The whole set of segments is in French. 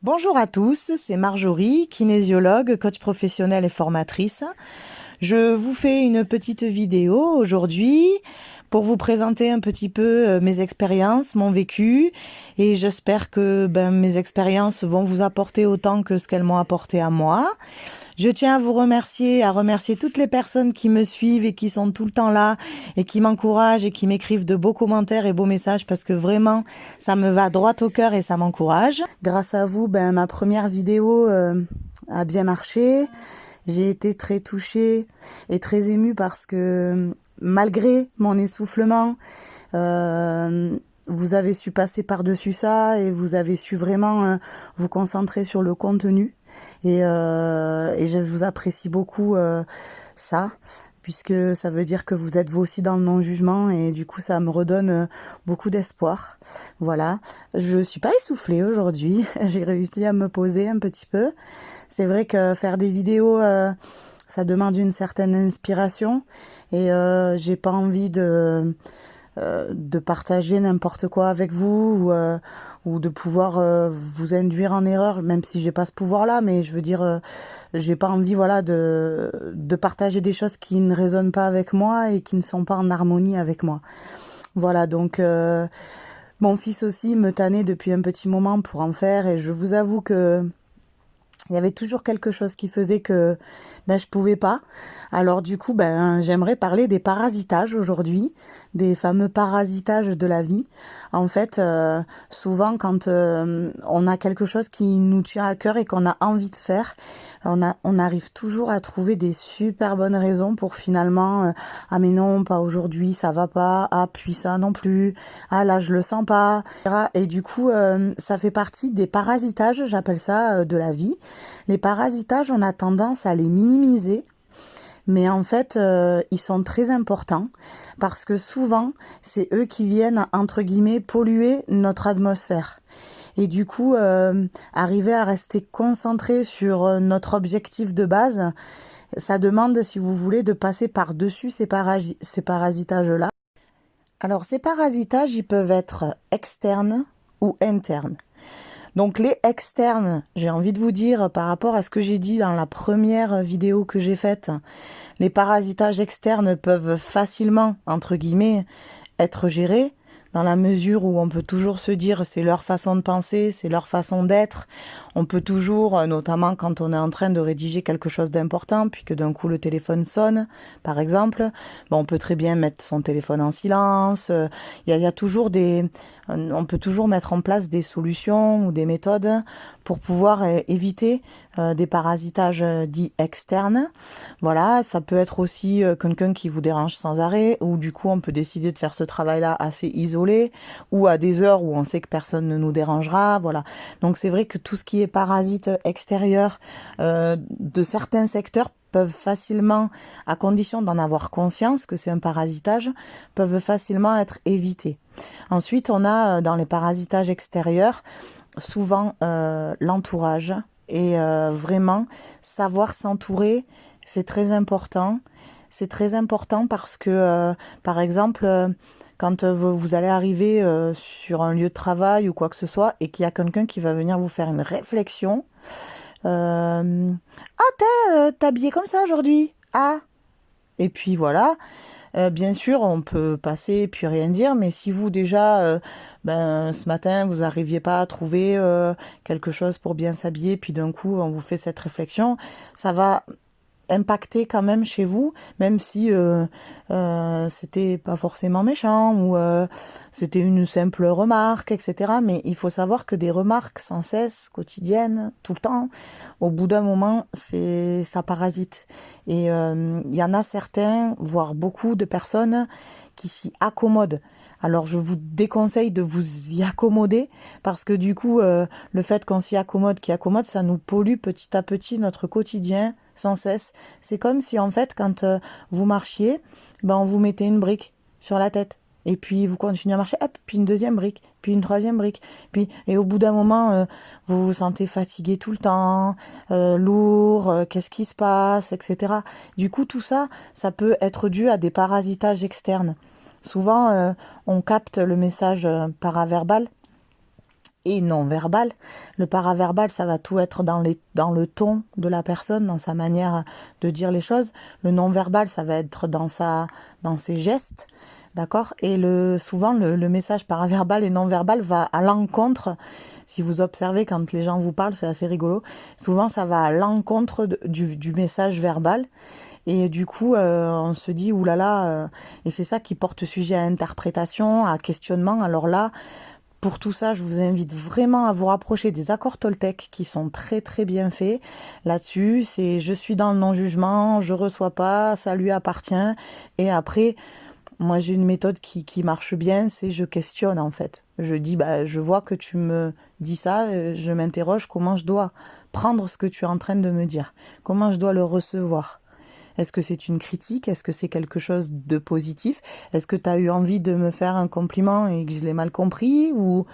Bonjour à tous, c'est Marjorie, kinésiologue, coach professionnelle et formatrice. Je vous fais une petite vidéo aujourd'hui pour vous présenter un petit peu mes expériences, mon vécu, et j'espère que mes expériences vont vous apporter autant que ce qu'elles m'ont apporté à moi. Je tiens à vous remercier, à remercier toutes les personnes qui me suivent et qui sont tout le temps là et qui m'encouragent et qui m'écrivent de beaux commentaires et beaux messages parce que vraiment, ça me va droit au cœur et ça m'encourage. Grâce à vous, ma première vidéo a bien marché. J'ai été très touchée et très émue parce que malgré mon essoufflement, vous avez su passer par-dessus ça et vous avez su vraiment vous concentrer sur le contenu. Et je vous apprécie beaucoup ça, puisque ça veut dire que vous êtes vous aussi dans le non-jugement et du coup ça me redonne beaucoup d'espoir. Voilà, je suis pas essoufflée aujourd'hui, j'ai réussi à me poser un petit peu. C'est vrai que faire des vidéos, ça demande une certaine inspiration et j'ai pas envie de partager n'importe quoi avec vous ou de pouvoir vous induire en erreur, même si j'ai pas ce pouvoir-là, mais je veux dire, j'ai pas envie, voilà, de partager des choses qui ne résonnent pas avec moi et qui ne sont pas en harmonie avec moi. Voilà, donc mon fils aussi me tannait depuis un petit moment pour en faire et je vous avoue que il y avait toujours quelque chose qui faisait que je pouvais pas. Alors du coup, j'aimerais parler des parasitages aujourd'hui, des fameux parasitages de la vie. En fait, souvent quand on a quelque chose qui nous tient à cœur et qu'on a envie de faire, on arrive toujours à trouver des super bonnes raisons pour finalement ah mais non, pas aujourd'hui, ça va pas. Ah puis ça non plus. Ah là je le sens pas. Et du coup, ça fait partie des parasitages, j'appelle ça, de la vie. Les parasitages, on a tendance à les minimiser, mais en fait, ils sont très importants parce que souvent, c'est eux qui viennent, entre guillemets, polluer notre atmosphère. Et du coup, arriver à rester concentré sur notre objectif de base, ça demande, si vous voulez, de passer par-dessus ces parasitages-là. Alors, ces parasitages, ils peuvent être externes ou internes. Donc les externes, j'ai envie de vous dire par rapport à ce que j'ai dit dans la première vidéo que j'ai faite, les parasitages externes peuvent facilement, entre guillemets, être gérés dans la mesure où on peut toujours se dire c'est leur façon de penser, c'est leur façon d'être. On peut toujours, notamment quand on est en train de rédiger quelque chose d'important, puis que d'un coup le téléphone sonne, par exemple, on peut très bien mettre son téléphone en silence. Il y a toujours on peut toujours mettre en place des solutions ou des méthodes pour pouvoir éviter des parasitages dits externes. Voilà, ça peut être aussi quelqu'un qui vous dérange sans arrêt, ou du coup on peut décider de faire ce travail-là assez isolé, ou à des heures où on sait que personne ne nous dérangera. Voilà. Donc c'est vrai que tout ce qui est parasite extérieur de certains secteurs peuvent facilement, à condition d'en avoir conscience que c'est un parasitage, peuvent facilement être évités. Ensuite, on a dans les parasitages extérieurs souvent l'entourage et vraiment savoir s'entourer, c'est très important. C'est très important parce que, par exemple, quand vous allez arriver sur un lieu de travail ou quoi que ce soit et qu'il y a quelqu'un qui va venir vous faire une réflexion, ah t'es habillé comme ça aujourd'hui? Ah, et puis voilà, bien sûr, on peut passer et puis rien dire, mais si vous déjà, ce matin, vous n'arriviez pas à trouver quelque chose pour bien s'habiller, puis d'un coup, on vous fait cette réflexion, ça va impacter quand même chez vous, même si c'était pas forcément méchant ou c'était une simple remarque, etc. Mais il faut savoir que des remarques sans cesse, quotidiennes, tout le temps, au bout d'un moment, ça parasite. Et il y en a certains, voire beaucoup de personnes qui s'y accommodent. Alors je vous déconseille de vous y accommoder parce que du coup, le fait qu'on s'y accommode, qui accommode, ça nous pollue petit à petit notre quotidien sans cesse. C'est comme si en fait quand vous marchiez, on vous mettait une brique sur la tête. Et puis vous continuez à marcher, hop, puis une deuxième brique, puis une troisième brique, et au bout d'un moment, vous vous sentez fatigué tout le temps, lourd, qu'est-ce qui se passe, etc. Du coup, tout ça, ça peut être dû à des parasitages externes. Souvent, on capte le message paraverbal et non-verbal. Le paraverbal, ça va tout être dans le ton de la personne, dans sa manière de dire les choses. Le non-verbal, ça va être dans ses gestes. D'accord? Et souvent, le message paraverbal et non-verbal va à l'encontre. Si vous observez, quand les gens vous parlent, c'est assez rigolo. Souvent, ça va à l'encontre du message verbal. Et du coup, on se dit, oulala, et c'est ça qui porte sujet à interprétation, à questionnement. Alors là, pour tout ça, je vous invite vraiment à vous rapprocher des accords Toltec qui sont très très bien faits. Là-dessus, c'est je suis dans le non-jugement, je reçois pas, ça lui appartient. Et après, moi j'ai une méthode qui marche bien, c'est je questionne en fait. Je dis, je vois que tu me dis ça, je m'interroge comment je dois prendre ce que tu es en train de me dire, comment je dois le recevoir. Est-ce que c'est une critique? Est-ce que c'est quelque chose de positif? Est-ce que tu as eu envie de me faire un compliment et que je l'ai mal compris? Ou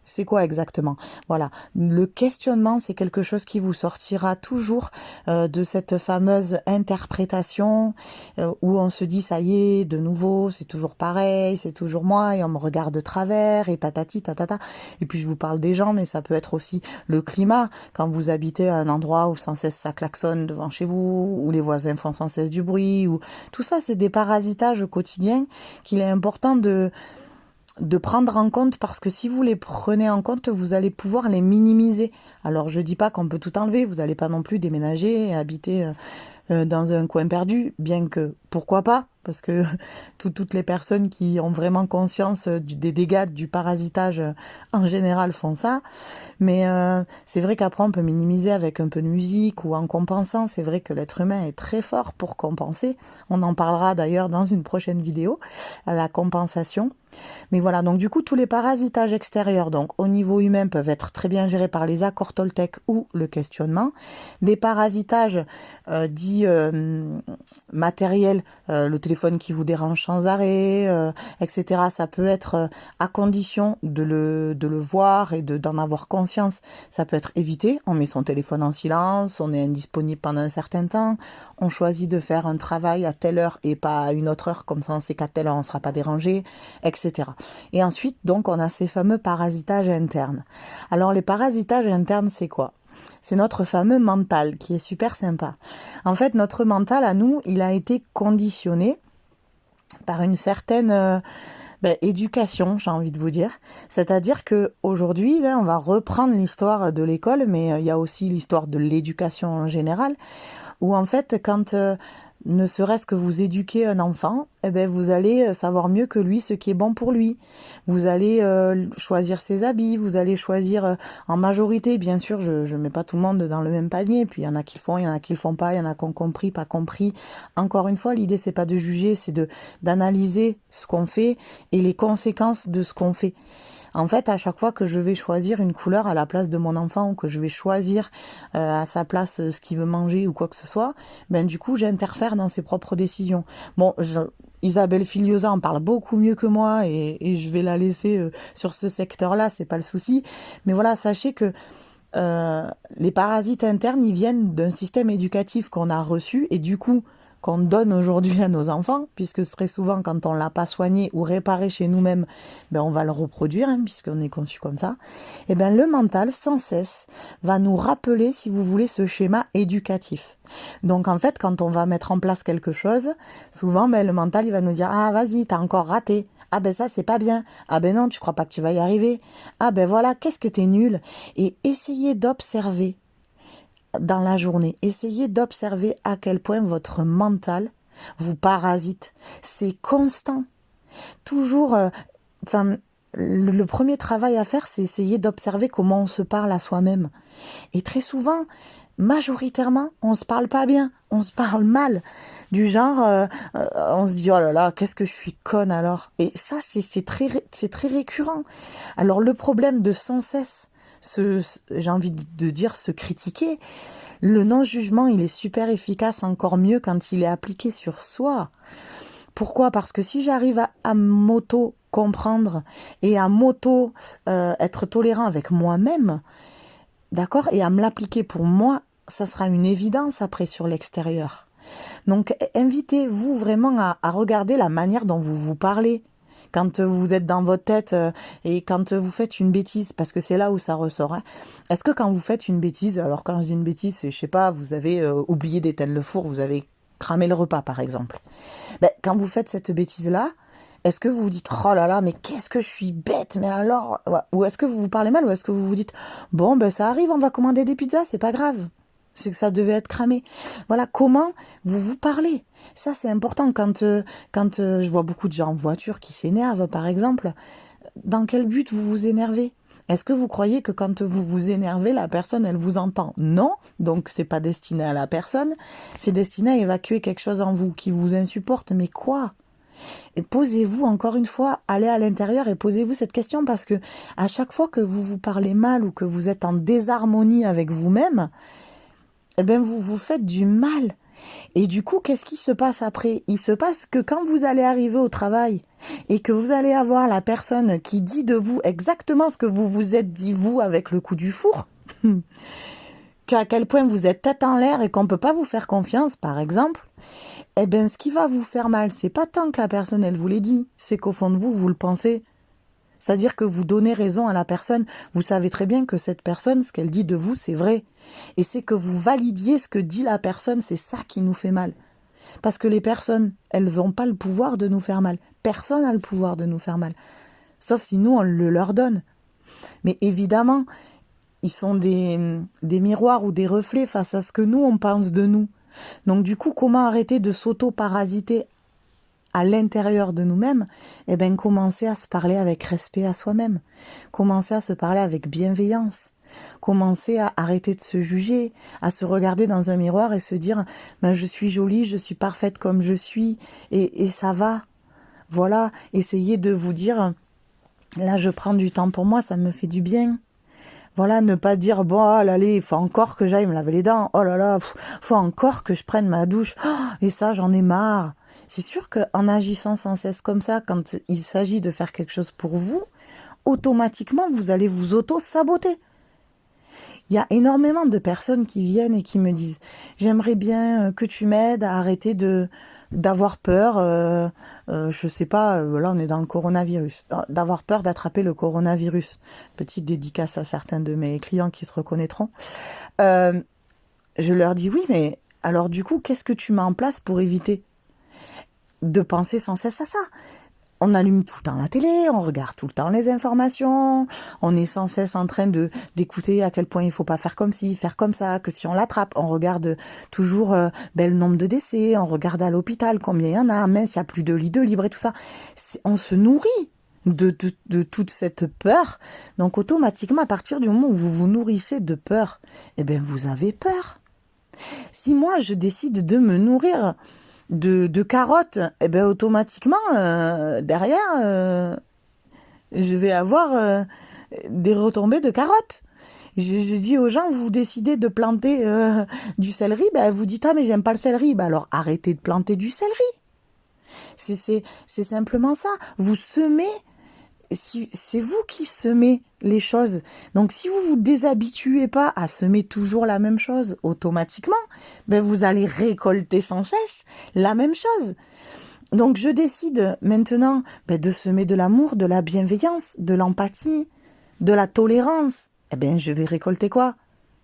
c'est quoi exactement? Voilà. Le questionnement, c'est quelque chose qui vous sortira toujours de cette fameuse interprétation où on se dit, ça y est, de nouveau, c'est toujours pareil, c'est toujours moi, et on me regarde de travers, et tatati, tatata. Et puis je vous parle des gens, mais ça peut être aussi le climat. Quand vous habitez à un endroit où sans cesse ça klaxonne devant chez vous, où les voisins font sans cesse du bruit, ou tout ça, c'est des parasitages quotidiens qu'il est important de prendre en compte, parce que si vous les prenez en compte, vous allez pouvoir les minimiser. Alors je dis pas qu'on peut tout enlever, vous n'allez pas non plus déménager et habiter dans un coin perdu, bien que pourquoi pas, parce que toutes les personnes qui ont vraiment conscience des dégâts du parasitage en général font ça. Mais c'est vrai qu'après on peut minimiser avec un peu de musique ou en compensant. C'est vrai que l'être humain est très fort pour compenser. On en parlera d'ailleurs dans une prochaine vidéo, à la compensation. Mais voilà, donc du coup, tous les parasitages extérieurs, donc au niveau humain, peuvent être très bien gérés par les accords Toltec ou le questionnement. Des parasitages dits matériels, le téléphone qui vous dérange sans arrêt, etc. Ça peut être à condition de le voir et d'en avoir conscience. Ça peut être évité. On met son téléphone en silence, on est indisponible pendant un certain temps, on choisit de faire un travail à telle heure et pas à une autre heure, comme ça on sait qu'à telle heure on ne sera pas dérangé, etc. Et ensuite, donc, on a ces fameux parasitages internes. Alors, les parasitages internes, c'est quoi? C'est notre fameux mental qui est super sympa. En fait, notre mental, à nous, il a été conditionné par une certaine éducation, j'ai envie de vous dire. C'est-à-dire que aujourd'hui, là, on va reprendre l'histoire de l'école, mais il y a aussi l'histoire de l'éducation en général, où en fait, quand ne serait-ce que vous éduquez un enfant, eh ben vous allez savoir mieux que lui ce qui est bon pour lui. Vous allez choisir ses habits, vous allez choisir en majorité, bien sûr, je mets pas tout le monde dans le même panier, puis il y en a qui le font, il y en a qui le font pas, il y en a qui ont compris, pas compris. Encore une fois, l'idée c'est pas de juger, c'est d'analyser ce qu'on fait et les conséquences de ce qu'on fait. En fait, à chaque fois que je vais choisir une couleur à la place de mon enfant, ou que je vais choisir à sa place ce qu'il veut manger ou quoi que ce soit, ben du coup, j'interfère dans ses propres décisions. Bon, Isabelle Filiosa en parle beaucoup mieux que moi, et je vais la laisser sur ce secteur-là, c'est pas le souci. Mais voilà, sachez que les parasites internes, ils viennent d'un système éducatif qu'on a reçu, et du coup, qu'on donne aujourd'hui à nos enfants, puisque très souvent, quand on l'a pas soigné ou réparé chez nous-mêmes, ben on va le reproduire, hein, puisqu'on est conçu comme ça. Et ben le mental, sans cesse, va nous rappeler, si vous voulez, ce schéma éducatif. Donc en fait, quand on va mettre en place quelque chose, souvent, ben le mental, il va nous dire, ah vas-y, t'as encore raté. Ah ben ça, c'est pas bien. Ah ben non, tu crois pas que tu vas y arriver. Ah ben voilà, qu'est-ce que t'es nul. Et essayez d'observer dans la journée. Essayez d'observer à quel point votre mental vous parasite. C'est constant. Toujours, le premier travail à faire, c'est essayer d'observer comment on se parle à soi-même. Et très souvent, majoritairement, on se parle pas bien, on se parle mal. Du genre, on se dit, oh là là, qu'est-ce que je suis conne alors. Et ça, c'est très récurrent. Alors le problème de sans cesse, j'ai envie de dire, se critiquer, le non-jugement, il est super efficace, encore mieux quand il est appliqué sur soi. Pourquoi? Parce que si j'arrive à m'auto-comprendre et à être tolérant avec moi-même, d'accord, et à me l'appliquer pour moi, ça sera une évidence après sur l'extérieur. Donc, invitez-vous vraiment à regarder la manière dont vous vous parlez. quand vous êtes dans votre tête et quand vous faites une bêtise, parce que c'est là où ça ressort, hein. Est-ce que quand vous faites une bêtise, alors quand je dis une bêtise, c'est, je sais pas, vous avez oublié d'éteindre le four, vous avez cramé le repas par exemple. Ben, quand vous faites cette bêtise-là, est-ce que vous vous dites, oh là là, mais qu'est-ce que je suis bête, mais alors, ouais. Ou est-ce que vous vous parlez mal, ou est-ce que vous vous dites, bon, ben ça arrive, on va commander des pizzas, c'est pas grave. C'est que ça devait être cramé. Voilà, comment vous vous parlez. Ça, c'est important quand je vois beaucoup de gens en voiture qui s'énervent, par exemple. Dans quel but vous vous énervez? Est-ce que vous croyez que quand vous vous énervez, la personne, elle vous entend? Non, donc c'est pas destiné à la personne, c'est destiné à évacuer quelque chose en vous qui vous insupporte. Mais quoi? Et posez-vous encore une fois, allez à l'intérieur et posez-vous cette question parce que à chaque fois que vous vous parlez mal ou que vous êtes en désharmonie avec vous-même, eh ben vous vous faites du mal. Et du coup, qu'est-ce qui se passe après? Il se passe que quand vous allez arriver au travail et que vous allez avoir la personne qui dit de vous exactement ce que vous vous êtes dit vous avec le coup du four, qu'à quel point vous êtes tête en l'air et qu'on ne peut pas vous faire confiance, par exemple, eh ben ce qui va vous faire mal, c'est pas tant que la personne elle vous l'ait dit, c'est qu'au fond de vous, vous le pensez. C'est-à-dire que vous donnez raison à la personne. Vous savez très bien que cette personne, ce qu'elle dit de vous, c'est vrai. Et c'est que vous validiez ce que dit la personne, c'est ça qui nous fait mal. Parce que les personnes, elles n'ont pas le pouvoir de nous faire mal. Personne n'a le pouvoir de nous faire mal. Sauf si nous, on le leur donne. Mais évidemment, ils sont des miroirs ou des reflets face à ce que nous, on pense de nous. Donc du coup, comment arrêter de s'auto-parasiter à l'intérieur de nous-mêmes? Eh bien, commencer à se parler avec respect à soi-même. Commencer à se parler avec bienveillance. Commencer à arrêter de se juger, à se regarder dans un miroir et se dire ben, je suis jolie, je suis parfaite comme je suis et ça va. Voilà, essayez de vous dire là je prends du temps pour moi, ça me fait du bien. Voilà, ne pas dire bon allez, il faut encore que j'aille me laver les dents. Oh là là, faut encore que je prenne ma douche. Oh, et ça, j'en ai marre. C'est sûr qu'en agissant sans cesse comme ça, quand il s'agit de faire quelque chose pour vous, automatiquement, vous allez vous auto-saboter. Il y a énormément de personnes qui viennent et qui me disent « J'aimerais bien que tu m'aides à arrêter d'avoir peur, je sais pas, là on est dans le coronavirus, d'avoir peur d'attraper le coronavirus. » Petite dédicace à certains de mes clients qui se reconnaîtront. Je leur dis « Oui, mais alors du coup, qu'est-ce que tu mets en place pour éviter de penser sans cesse à ça ?» On allume tout le temps la télé, on regarde tout le temps les informations, on est sans cesse en train d'écouter à quel point il faut pas faire comme ci, faire comme ça, que si on l'attrape, on regarde toujours le nombre de décès, on regarde à l'hôpital combien il y en a, mince, il y a plus de lits de libre et tout ça. On se nourrit de toute cette peur. Donc automatiquement, à partir du moment où vous vous nourrissez de peur, eh bien vous avez peur. Si moi je décide de me nourrir de carottes, et ben automatiquement derrière je vais avoir des retombées de carottes. Je dis aux gens, vous décidez de planter du céleri, ben vous dites ah mais j'aime pas le céleri, ben alors arrêtez de planter du céleri. C'est simplement ça. Vous semez, c'est vous qui semez les choses. Donc si vous vous déshabituez pas à semer toujours la même chose automatiquement, ben vous allez récolter sans cesse la même chose. Donc je décide maintenant de semer de l'amour, de la bienveillance, de l'empathie, de la tolérance. Eh bien je vais récolter quoi?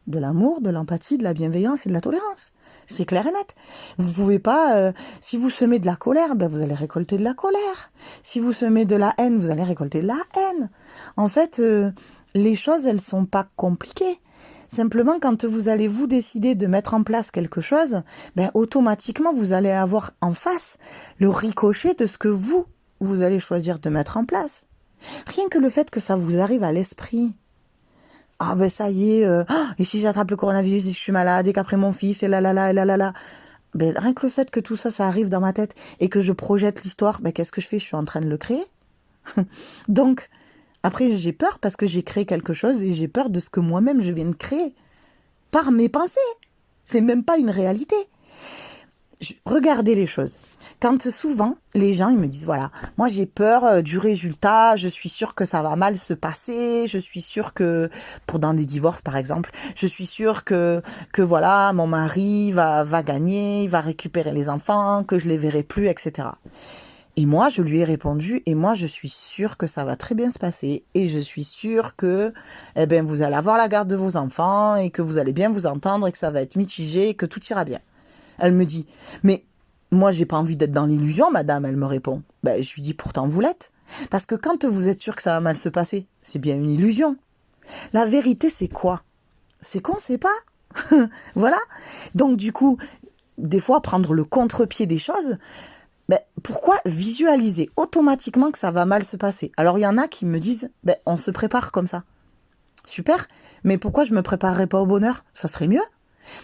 De l'amour, de l'empathie, de la bienveillance et de la tolérance. C'est clair et net. Vous pouvez pas, si vous semez de la colère, vous allez récolter de la colère. Si vous semez de la haine, vous allez récolter de la haine. En fait, les choses, elles sont pas compliquées. Simplement, quand vous allez vous décider de mettre en place quelque chose, automatiquement, vous allez avoir en face le ricochet de ce que vous allez choisir de mettre en place. Rien que le fait que ça vous arrive à l'esprit. Ah ça y est, et si j'attrape le coronavirus, et si je suis malade, et qu'après mon fils, et là là là, et là là là. Rien que le fait que tout ça, ça arrive dans ma tête, et que je projette l'histoire, qu'est-ce que je fais? Je suis en train de le créer. Donc, après j'ai peur parce que j'ai créé quelque chose, et j'ai peur de ce que moi-même je viens de créer. Par mes pensées. C'est même pas une réalité. Regardez les choses. Quand souvent, les gens, ils me disent, voilà, moi j'ai peur du résultat, je suis sûre que ça va mal se passer, je suis sûre que, dans des divorces par exemple, je suis sûre que voilà, mon mari va gagner, il va récupérer les enfants, que je les verrai plus, etc. Et moi, je lui ai répondu, et moi, je suis sûre que ça va très bien se passer, et je suis sûre que, eh ben, vous allez avoir la garde de vos enfants, et que vous allez bien vous entendre, et que ça va être mitigé, et que tout ira bien. Elle me dit, mais moi, j'ai pas envie d'être dans l'illusion, madame, elle me répond. Ben, je lui dis, pourtant, vous l'êtes. Parce que quand vous êtes sûr que ça va mal se passer, c'est bien une illusion. La vérité, c'est quoi? C'est qu'on sait pas. Voilà. Donc, du coup, des fois, prendre le contre-pied des choses, ben, pourquoi visualiser automatiquement que ça va mal se passer? Alors, il y en a qui me disent, ben, on se prépare comme ça. Super, mais pourquoi je me préparerais pas au bonheur? Ça serait mieux.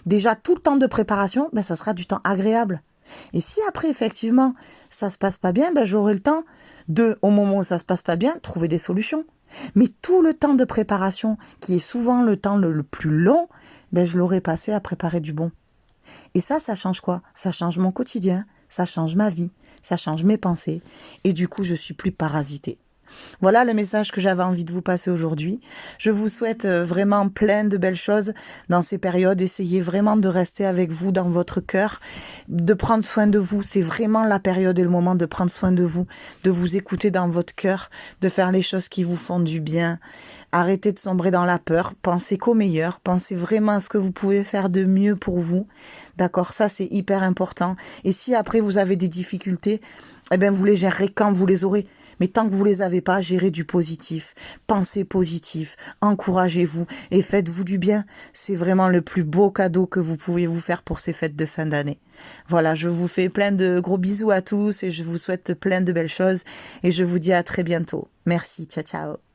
Déjà, tout le temps de préparation, ben, ça sera du temps agréable. Et si après, effectivement, ça se passe pas bien, ben, j'aurai le temps de, au moment où ça se passe pas bien, trouver des solutions. Mais tout le temps de préparation, qui est souvent le temps le plus long, ben, je l'aurais passé à préparer du bon. Et ça change quoi? Ça change mon quotidien, ça change ma vie, ça change mes pensées. Et du coup, je suis plus parasitée. Voilà le message que j'avais envie de vous passer aujourd'hui. Je vous souhaite vraiment plein de belles choses dans ces périodes. Essayez vraiment de rester avec vous dans votre cœur, de prendre soin de vous. C'est vraiment la période et le moment de prendre soin de vous écouter dans votre cœur, de faire les choses qui vous font du bien. Arrêtez de sombrer dans la peur. Pensez qu'au meilleur. Pensez vraiment à ce que vous pouvez faire de mieux pour vous. D'accord? Ça, c'est hyper important. Et si après vous avez des difficultés, eh bien, vous les gérerez quand vous les aurez. Mais tant que vous les avez pas, gérez du positif. Pensez positif. Encouragez-vous et faites-vous du bien. C'est vraiment le plus beau cadeau que vous pouvez vous faire pour ces fêtes de fin d'année. Voilà, je vous fais plein de gros bisous à tous et je vous souhaite plein de belles choses et je vous dis à très bientôt. Merci, ciao ciao.